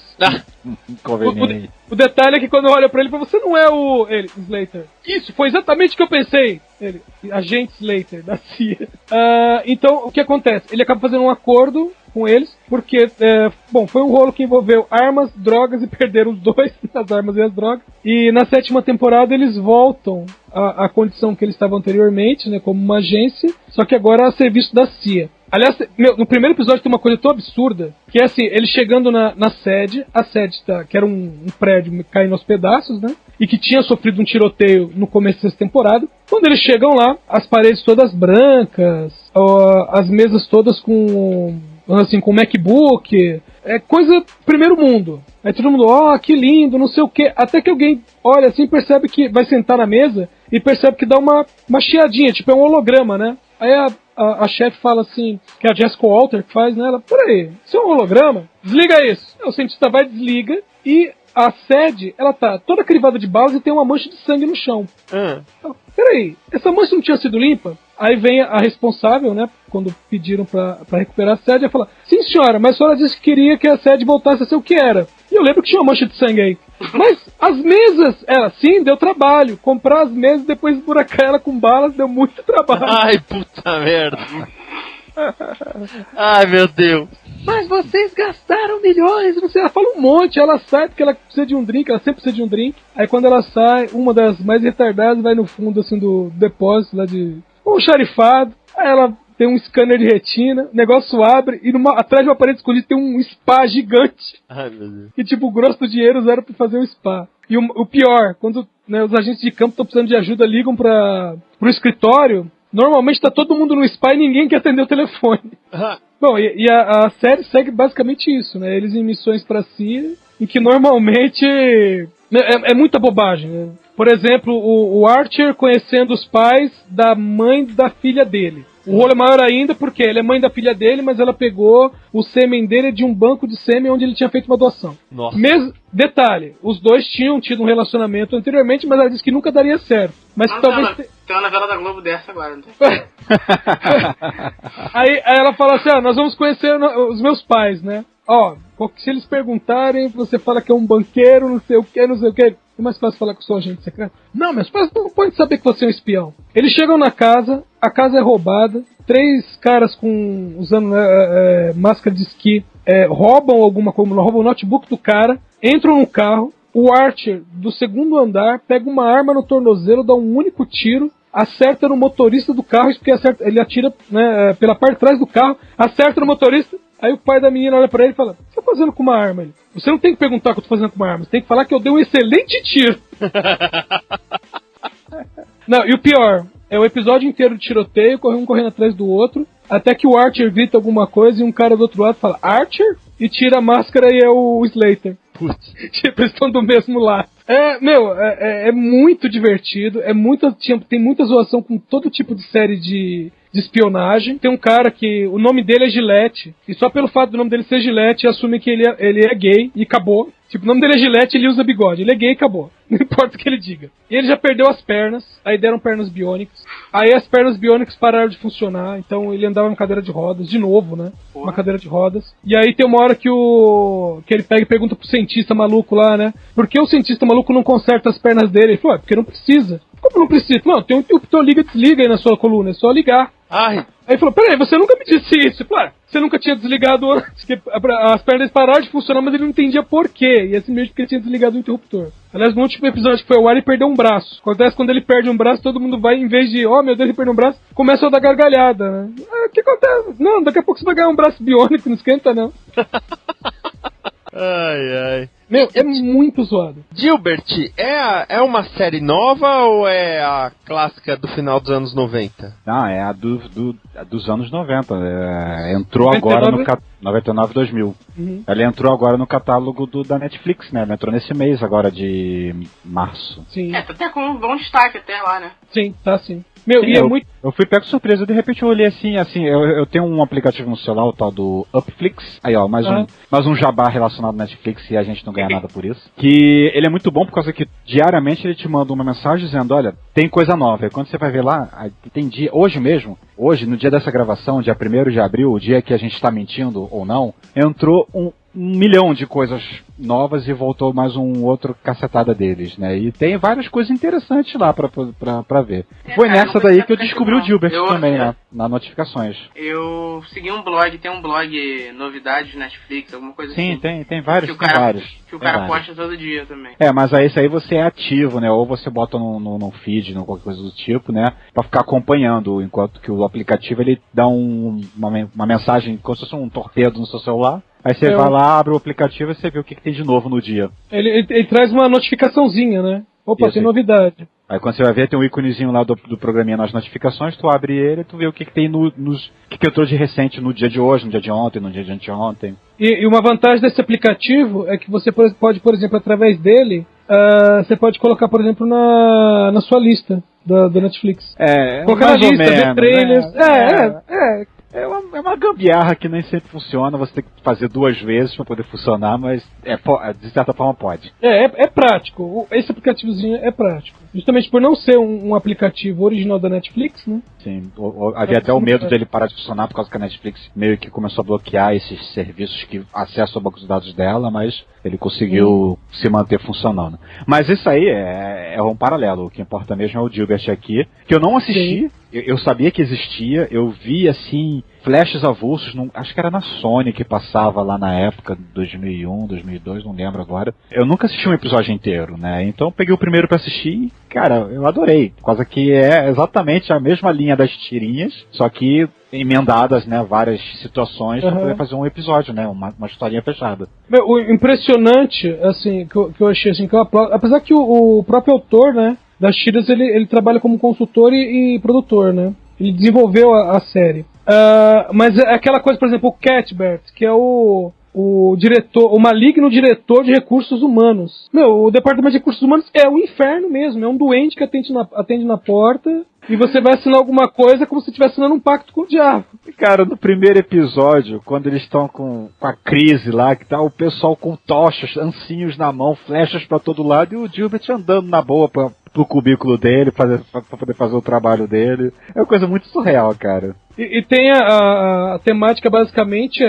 O detalhe é que quando eu olho pra ele, você não é ele, Slater. Isso, foi exatamente o que eu pensei. Ele, agente Slater, da CIA. Então, o que acontece? Ele acaba fazendo um acordo com eles, porque, foi um rolo que envolveu armas, drogas, e perderam os dois, as armas e as drogas. E na 7ª temporada eles voltam à condição que eles estavam anteriormente, né, como uma agência, só que agora a serviço da CIA. Aliás, no primeiro episódio tem uma coisa tão absurda, que é assim, eles chegando na sede, a sede que era um prédio caindo aos pedaços, né, e que tinha sofrido um tiroteio no começo dessa temporada. Quando eles chegam lá, as paredes todas brancas, as mesas todas com MacBook, coisa primeiro mundo. Aí todo mundo, que lindo, não sei o que. Até que alguém olha assim, percebe que vai sentar na mesa e percebe que dá uma chiadinha, tipo, é um holograma, né? Aí a chefe fala assim, que é a Jessica Walter que faz, né? Ela, peraí, isso é um holograma? Desliga isso. O cientista vai, desliga, e a sede, ela tá toda crivada de balas e tem uma mancha de sangue no chão. Peraí, essa mancha não tinha sido limpa? Aí vem a responsável, né, quando pediram pra recuperar a sede, ela fala, sim senhora, mas a senhora disse que queria que a sede voltasse a ser o que era. E eu lembro que tinha uma mancha de sangue aí. Mas as mesas, sim, deu trabalho. Comprar as mesas e depois esburacar ela com balas deu muito trabalho. Ai, puta merda. Ai, meu Deus. Mas vocês gastaram milhões, não sei, ela fala um monte, ela sai porque ela precisa de um drink, ela sempre precisa de um drink. Aí quando ela sai, uma das mais retardadas vai no fundo, assim, do depósito lá de um xarifado, aí ela tem um scanner de retina, o negócio abre e atrás de uma parede escondida tem um spa gigante. Ai, meu Deus. Que tipo, o grosso do dinheiro usaram pra fazer um spa. E o pior, quando, né, os agentes de campo estão precisando de ajuda, ligam pro escritório, normalmente tá todo mundo no spa e ninguém quer atender o telefone. Bom, e a série segue basicamente isso, né? Eles em missões pra CIA, em que normalmente é muita bobagem, né? Por exemplo, o Archer conhecendo os pais da mãe da filha dele. O rolo é maior ainda porque ele é mãe da filha dele, mas ela pegou o sêmen dele de um banco de sêmen onde ele tinha feito uma doação. Nossa. Detalhe, os dois tinham tido um relacionamento anteriormente, mas ela disse que nunca daria certo. Mas talvez... Tem uma novela da Globo dessa agora, não tem? Aí ela fala assim, nós vamos conhecer os meus pais, né? Se eles perguntarem, você fala que é um banqueiro, não sei o que. É mais fácil falar com o seu agente secreto. Não, meus pais não podem saber que você é um espião. Eles chegam na casa, a casa é roubada, 3 caras usando máscara de esqui roubam alguma coisa, roubam o notebook do cara, entram no carro, o Archer do 2º andar pega uma arma no tornozelo, dá um único tiro, acerta no motorista do carro, porque ele atira, né, pela parte de trás do carro, acerta no motorista. Aí o pai da menina olha pra ele e fala, o que você tá fazendo com uma arma? Ele, você não tem que perguntar o que eu tô fazendo com uma arma, você tem que falar que eu dei um excelente tiro. Não, e o pior, é o episódio inteiro de tiroteio, um correndo atrás do outro, até que o Archer grita alguma coisa e um cara do outro lado fala, Archer? E tira a máscara e é o Slater. Putz. Tipo, eles estão do mesmo lado. É muito divertido, tem muita zoação com todo tipo de série de espionagem. Tem um cara que o nome dele é Gillette, e só pelo fato do nome dele ser Gillette, assume que ele é gay e acabou. Tipo, o nome dele é Gillette, ele usa bigode, ele é gay e acabou. Não importa o que ele diga. E ele já perdeu as pernas, aí deram pernas biônicas. Aí as pernas biônicas pararam de funcionar, então ele andava em cadeira de rodas, de novo, né? Porra. Uma cadeira de rodas. E aí tem uma hora que ele pega e pergunta pro cientista maluco lá, né? Por que o cientista maluco não conserta as pernas dele? Ele falou, porque não precisa. Como não precisa? Não, tem um interruptor liga e desliga aí na sua coluna, é só ligar. Ai. Aí ele falou, peraí, você nunca me disse isso. Claro, você nunca tinha desligado antes, que as pernas pararam de funcionar, mas ele não entendia por quê. E assim mesmo porque ele tinha desligado o interruptor. Aliás, no último episódio que foi ao ar, ele perdeu um braço. Acontece quando ele perde um braço, todo mundo vai, em vez de, meu Deus, ele perdeu um braço, começa a dar gargalhada, né? O que acontece? Não, daqui a pouco você vai ganhar um braço biônico, não esquenta não. Ai, ai. Meu, é muito zoado. Gilbert, é uma série nova ou é a clássica do final dos anos 90? Não, é a dos anos 90. Entrou 99? Agora no 99 2000. Uhum. Ela entrou agora no catálogo da Netflix, né? Ela entrou nesse mês agora de março. Sim. Tá até com um bom destaque até lá, né? Sim, tá sim. Meu, sim, eu fui pego de surpresa, de repente eu olhei assim, eu tenho um aplicativo no celular, o tal do Upflix, aí ó, mais um jabá relacionado à Netflix e a gente não ganha nada por isso, que ele é muito bom por causa que diariamente ele te manda uma mensagem dizendo, olha, tem coisa nova, e quando você vai ver lá, tem dia, hoje, no dia dessa gravação, dia 1º de abril, o dia que a gente está mentindo ou não, entrou um milhão de coisas novas e voltou mais um outro cacetada deles, né? E tem várias coisas interessantes lá pra ver. Foi nessa daí que eu descobri o Gilbert também, nas notificações. Eu segui um blog, tem um blog Novidades Netflix, alguma coisa assim. Sim, tem vários. Que o cara posta todo dia também. Mas esse aí você é ativo, né? Ou você bota no feed, qualquer coisa do tipo, né? Pra ficar acompanhando, enquanto que o aplicativo ele dá uma mensagem, como se fosse um torpedo no seu celular. Aí você vai lá, abre o aplicativo e você vê o que tem de novo no dia. Ele traz uma notificaçãozinha, né? Opa, isso, tem novidade. Aí quando você vai ver, tem um íconezinho lá do programinha nas notificações, tu abre ele e tu vê o que tem o que entrou de recente no dia de hoje, no dia de ontem, no dia de anteontem. E uma vantagem desse aplicativo é que você pode, por exemplo, através dele, você pode colocar, por exemplo, na sua lista da Netflix. Colocar na lista, ver trailers. Né? É uma gambiarra que nem sempre funciona, você tem que fazer 2 vezes para poder funcionar, mas de certa forma pode. É prático, esse aplicativozinho é prático. Justamente por não ser um aplicativo original da Netflix, né? Sim, havia até o medo dele parar de funcionar por causa que a Netflix meio que começou a bloquear esses serviços que acessam o banco de dados dela, mas ele conseguiu se manter funcionando. Mas isso aí é um paralelo, o que importa mesmo é o Gilbert aqui, que eu não assisti. Eu sabia que existia, eu vi assim, flashes avulsos, acho que era na Sony que passava lá na época, 2001, 2002, não lembro agora. Eu nunca assisti um episódio inteiro, né? Então eu peguei o primeiro pra assistir e, cara, eu adorei. Por causa que é exatamente a mesma linha das tirinhas, só que emendadas, né, várias situações pra poder fazer um episódio, né, uma historinha fechada. O impressionante, assim, que eu achei, assim, que eu aplaudo, apesar que o próprio autor, né, das tiras, ele trabalha como consultor e produtor, né? Ele desenvolveu a série. Mas é aquela coisa, por exemplo, o Catbert, que é o diretor, o maligno diretor de recursos humanos. O departamento de recursos humanos é o inferno mesmo, é um doente que atende na porta e você vai assinar alguma coisa como se estivesse assinando um pacto com o diabo. Cara, no primeiro episódio, quando eles estão com a crise lá, que tá o pessoal com tochas, ancinhos na mão, flechas pra todo lado, e o Gilbert andando na boa pro cubículo dele, pra poder fazer o trabalho dele. É uma coisa muito surreal, cara. E tem a temática, basicamente,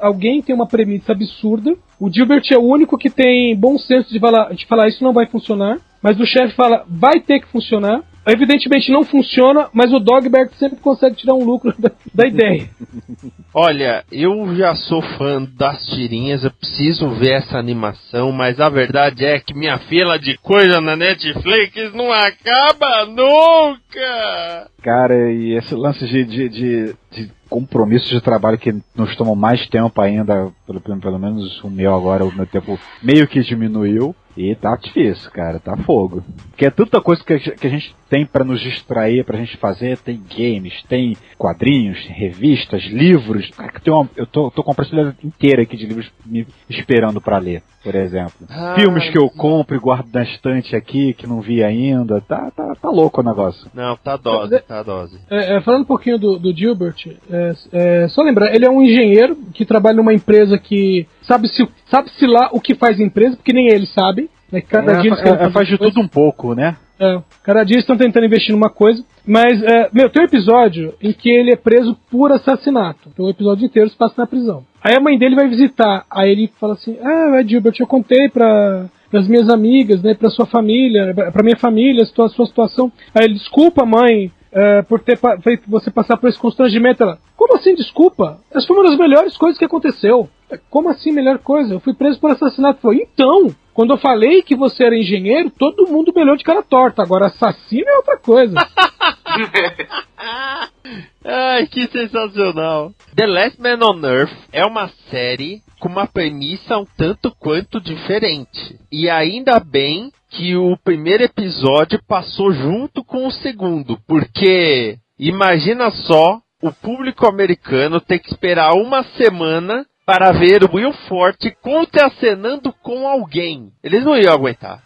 alguém tem uma premissa absurda, o Gilbert é o único que tem bom senso de falar isso não vai funcionar, mas o chefe fala, vai ter que funcionar. Evidentemente não funciona, mas o Dogbert sempre consegue tirar um lucro da ideia. Olha, eu já sou fã das tirinhas, eu preciso ver essa animação, mas a verdade é que minha fila de coisa na Netflix não acaba nunca! Cara, e esse lance de compromissos de trabalho que nos tomam mais tempo ainda, pelo menos o meu agora, o meu tempo meio que diminuiu. E tá difícil, cara, tá fogo. Porque é tanta coisa que a gente tem pra nos distrair, pra gente fazer. Tem games, tem quadrinhos, revistas, livros. Cara, eu tô com uma prateleira inteira aqui de livros me esperando pra ler, por exemplo. Filmes que eu compro e guardo na estante aqui, que não vi ainda. Tá louco o negócio. Não, tá dose. Falando um pouquinho do Gilbert, só lembrar, ele é um engenheiro que trabalha numa empresa que sabe-se lá o que faz a empresa, porque nem ele sabe. Né? Cada dia eles faz de tudo um pouco, né? Cada dia eles estão tentando investir numa coisa. Mas, tem um episódio em que ele é preso por assassinato. Então o episódio inteiro se passa na prisão. Aí a mãe dele vai visitar. Aí ele fala assim, Gilbert, eu contei pras minhas amigas, né, pra sua família, pra minha família, a sua situação. Aí ele, desculpa, mãe, por ter feito você passar por esse constrangimento. Ela, como assim, desculpa? Essa foi uma das melhores coisas que aconteceu. Como assim, melhor coisa? Eu fui preso por assassinato. Falou, então, quando eu falei que você era engenheiro, todo mundo me olhou de cara torta. Agora, assassino é outra coisa. Ai, que sensacional. The Last Man on Earth é uma série com uma premissa um tanto quanto diferente. E ainda bem que o primeiro episódio passou junto com o segundo, porque imagina só o público americano ter que esperar uma semana para ver o Will Forte contracenando com alguém. Eles não iam aguentar.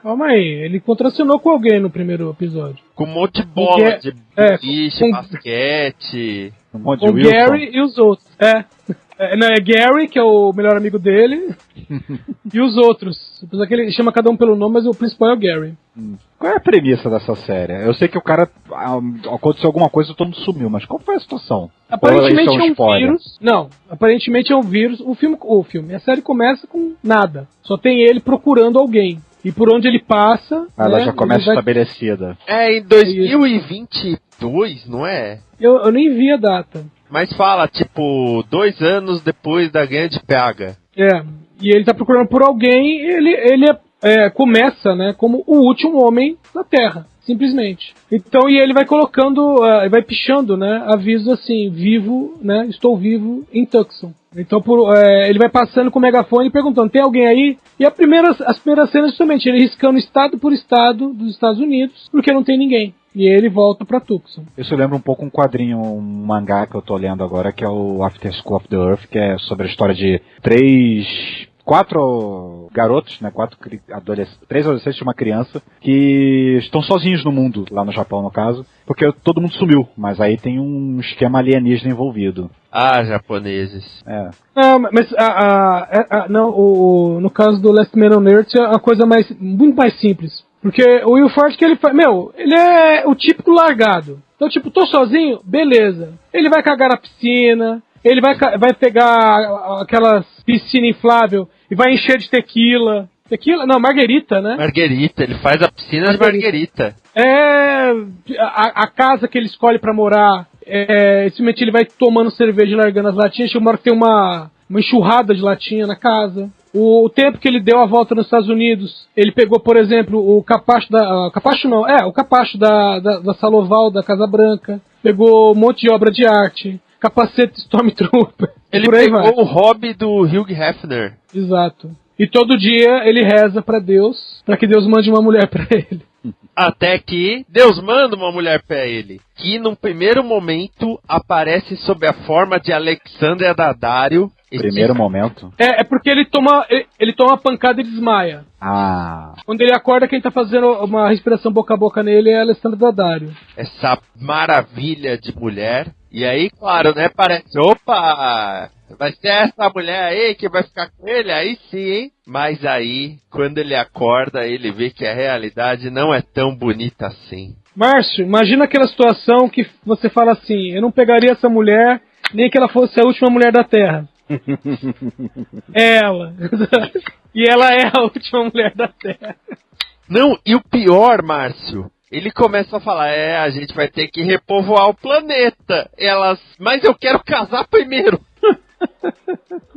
Calma aí, ele contracenou com alguém no primeiro episódio. Com um monte de bola, de bicho, basquete. Um monte de o Gary e os outros. Não, é Gary, que é o melhor amigo dele, e os outros. Apesar que ele chama cada um pelo nome, mas o principal é o Gary. Qual é a premissa dessa série? Eu sei que o cara... aconteceu alguma coisa e todo mundo sumiu, mas qual foi a situação? Aparentemente é um vírus. Não, aparentemente é um vírus. A série começa com nada. Só tem ele procurando alguém. E por onde ele passa... Ela já começa estabelecida. É em 2022, não é? Eu nem vi a data. Mas fala, tipo, 2 anos depois da grande praga. E ele tá procurando por alguém e ele começa, né, como o último homem na Terra, simplesmente. Então, e ele vai colocando, vai pichando, né, aviso assim, vivo, né, estou vivo em Tucson. Então, ele vai passando com o megafone e perguntando, tem alguém aí? E as primeiras cenas, justamente, ele riscando estado por estado dos Estados Unidos, porque não tem ninguém. E ele volta pra Tucson. Isso lembra um pouco um quadrinho, um mangá que eu tô lendo agora, que é o After School of the Earth, que é sobre a história de 4 garotos, né, 3 adolescentes e uma criança, que estão sozinhos no mundo, lá no Japão no caso, porque todo mundo sumiu, mas aí tem um esquema alienígena envolvido. Ah, japoneses. Não, mas no caso do Last Man on Earth é uma coisa muito mais simples. Porque o Will Forte que ele faz, ele é o típico largado. Então, tipo, tô sozinho, beleza. Ele vai cagar na piscina, ele vai pegar aquelas piscinas inflável e vai encher de tequila. Tequila? Não, marguerita, né? Marguerita, ele faz a piscina de marguerita. A casa que ele escolhe pra morar, simplesmente ele vai tomando cerveja e largando as latinhas. Chega uma hora que tem uma enxurrada de latinha na casa. O tempo que ele deu a volta nos Estados Unidos, ele pegou, por exemplo, o capacho da Saloval, da Casa Branca, pegou um monte de obra de arte, capacete Stormtrooper. Ele pegou o hobby do Hugh Hefner. Exato. E todo dia ele reza pra Deus, pra que Deus mande uma mulher pra ele. Até que Deus manda uma mulher pra ele, que num primeiro momento aparece sob a forma de Alexandria Daddario. Primeiro momento? É porque ele toma uma pancada e desmaia. Quando ele acorda, quem tá fazendo uma respiração boca a boca nele é a Alessandra Daddario. Essa maravilha de mulher. E aí, claro, né, parece, opa, vai ser essa mulher aí que vai ficar com ele? Aí sim, hein? Mas aí, quando ele acorda, ele vê que a realidade não é tão bonita assim. Márcio, imagina aquela situação que você fala assim, eu não pegaria essa mulher, nem que ela fosse a última mulher da Terra. Ela. E ela é a última mulher da Terra. Não, e o pior, Márcio, ele começa a falar, a gente vai ter que repovoar o planeta. Mas eu quero casar primeiro.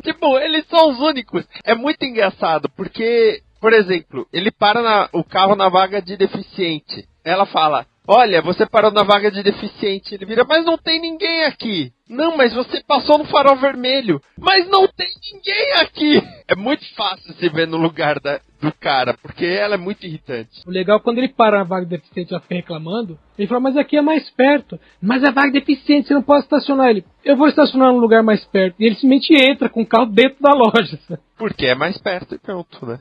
Tipo, eles são os únicos. É muito engraçado, porque, por exemplo, ele para o carro na vaga de deficiente. Ela fala, olha, você parou na vaga de deficiente. Ele vira, mas não tem ninguém aqui. Não, mas você passou no farol vermelho. Mas não tem ninguém aqui. É muito fácil se ver no lugar do cara, porque ela é muito irritante. O legal é quando ele para na vaga de deficiente e ela fica reclamando, ele fala, mas aqui é mais perto. Mas a vaga de deficiente, você não pode estacionar. Ele, eu vou estacionar num lugar mais perto. E ele simplesmente entra com o carro dentro da loja. Porque é mais perto e pronto, né?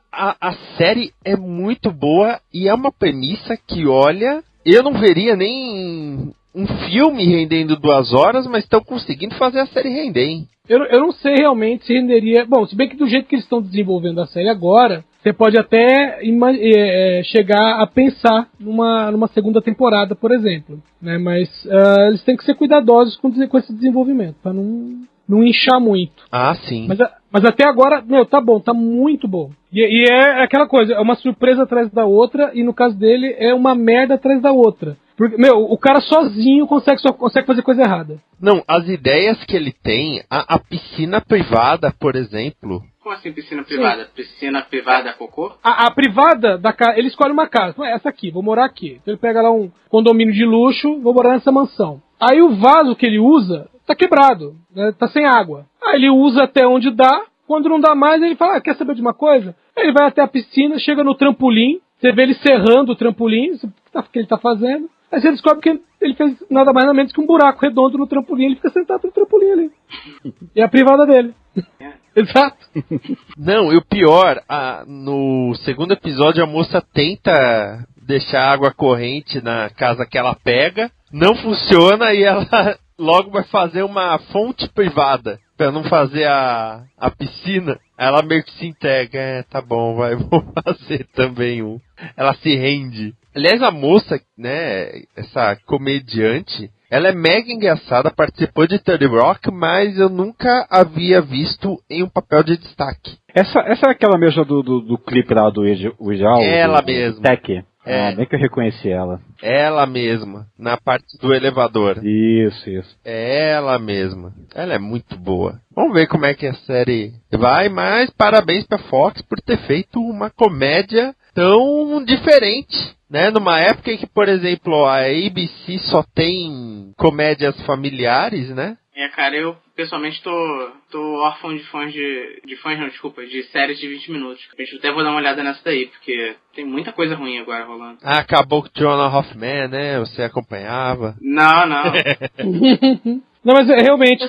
A série é muito boa e é uma premissa que, olha, eu não veria nem um filme rendendo 2 horas, mas estão conseguindo fazer a série render, hein? Eu não sei realmente se renderia... Bom, se bem que do jeito que eles estão desenvolvendo a série agora, você pode até chegar a pensar numa segunda temporada, por exemplo. Né? Mas eles têm que ser cuidadosos com esse desenvolvimento, para não inchar muito. Ah, sim. Mas até agora, tá bom, tá muito bom. E é aquela coisa, é uma surpresa atrás da outra, e no caso dele, é uma merda atrás da outra. Porque, o cara sozinho consegue fazer coisa errada. Não, as ideias que ele tem, a piscina privada, por exemplo... Como assim piscina privada? Sim. Piscina privada cocô? A privada da casa, ele escolhe uma casa. Essa aqui, vou morar aqui. Então ele pega lá um condomínio de luxo, vou morar nessa mansão. Aí o vaso que ele usa, tá quebrado, né? Tá sem água. Aí ele usa até onde dá, quando não dá mais, ele fala, quer saber de uma coisa? Ele vai até a piscina, chega no trampolim, você vê ele serrando o trampolim, o que ele tá fazendo. Aí você descobre que ele fez nada mais nada menos que um buraco redondo no trampolim, ele fica sentado no trampolim ali. E é a privada dele. Exato. Não, e o pior, no segundo episódio a moça tenta deixar água corrente na casa que ela pega, não funciona e ela logo vai fazer uma fonte privada pra não fazer a piscina. Ela meio que se entrega, tá bom, vou fazer também um. Ela se rende. Aliás, a moça, né, essa comediante, ela é mega engraçada, participou de 30 Rock, mas eu nunca havia visto em um papel de destaque. Essa é aquela mesma do clipe lá do Ijal? Ela mesma. Tech. Bem que eu reconheci ela. Ela mesma, na parte do elevador. Isso. Ela mesma. Ela é muito boa. Vamos ver como é que a série vai, mas parabéns pra Fox por ter feito uma comédia tão diferente, né? Numa época em que, por exemplo, a ABC só tem comédias familiares, né? Cara, eu pessoalmente tô órfão de de séries de 20 minutos. Eu até vou dar uma olhada nessa daí, porque tem muita coisa ruim agora rolando. Acabou com o Jonah Hoffman, né? Você acompanhava? Não. Não, mas realmente,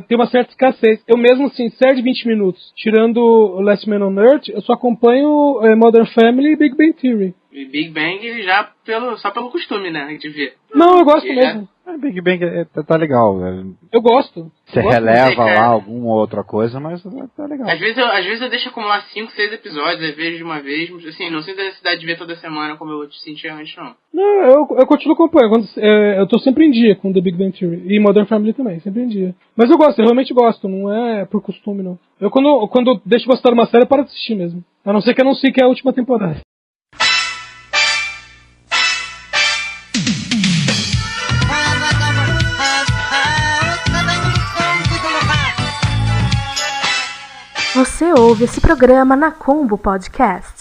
tem uma certa escassez. Eu mesmo, assim, série de 20 minutos, tirando o Last Man on Earth, eu só acompanho Modern Family e Big Bang Theory. E Big Bang já só pelo costume, né, a gente vê. Não, eu gosto mesmo. Big Bang tá legal. Eu gosto. Você releva lá alguma outra coisa, mas tá legal. Às vezes eu deixo acumular 5, 6 episódios, às vezes de uma vez. Assim, não sinto a necessidade de ver toda semana como eu sentia antes, não. Não, eu continuo acompanhando. Eu tô sempre em dia com The Big Bang Theory. E Modern Family também, sempre em dia. Mas eu realmente gosto, não é por costume, não. Eu quando deixo gostar de uma série, eu paro de assistir mesmo. A não ser que anuncie que é a última temporada. Você ouve esse programa na Combo Podcast.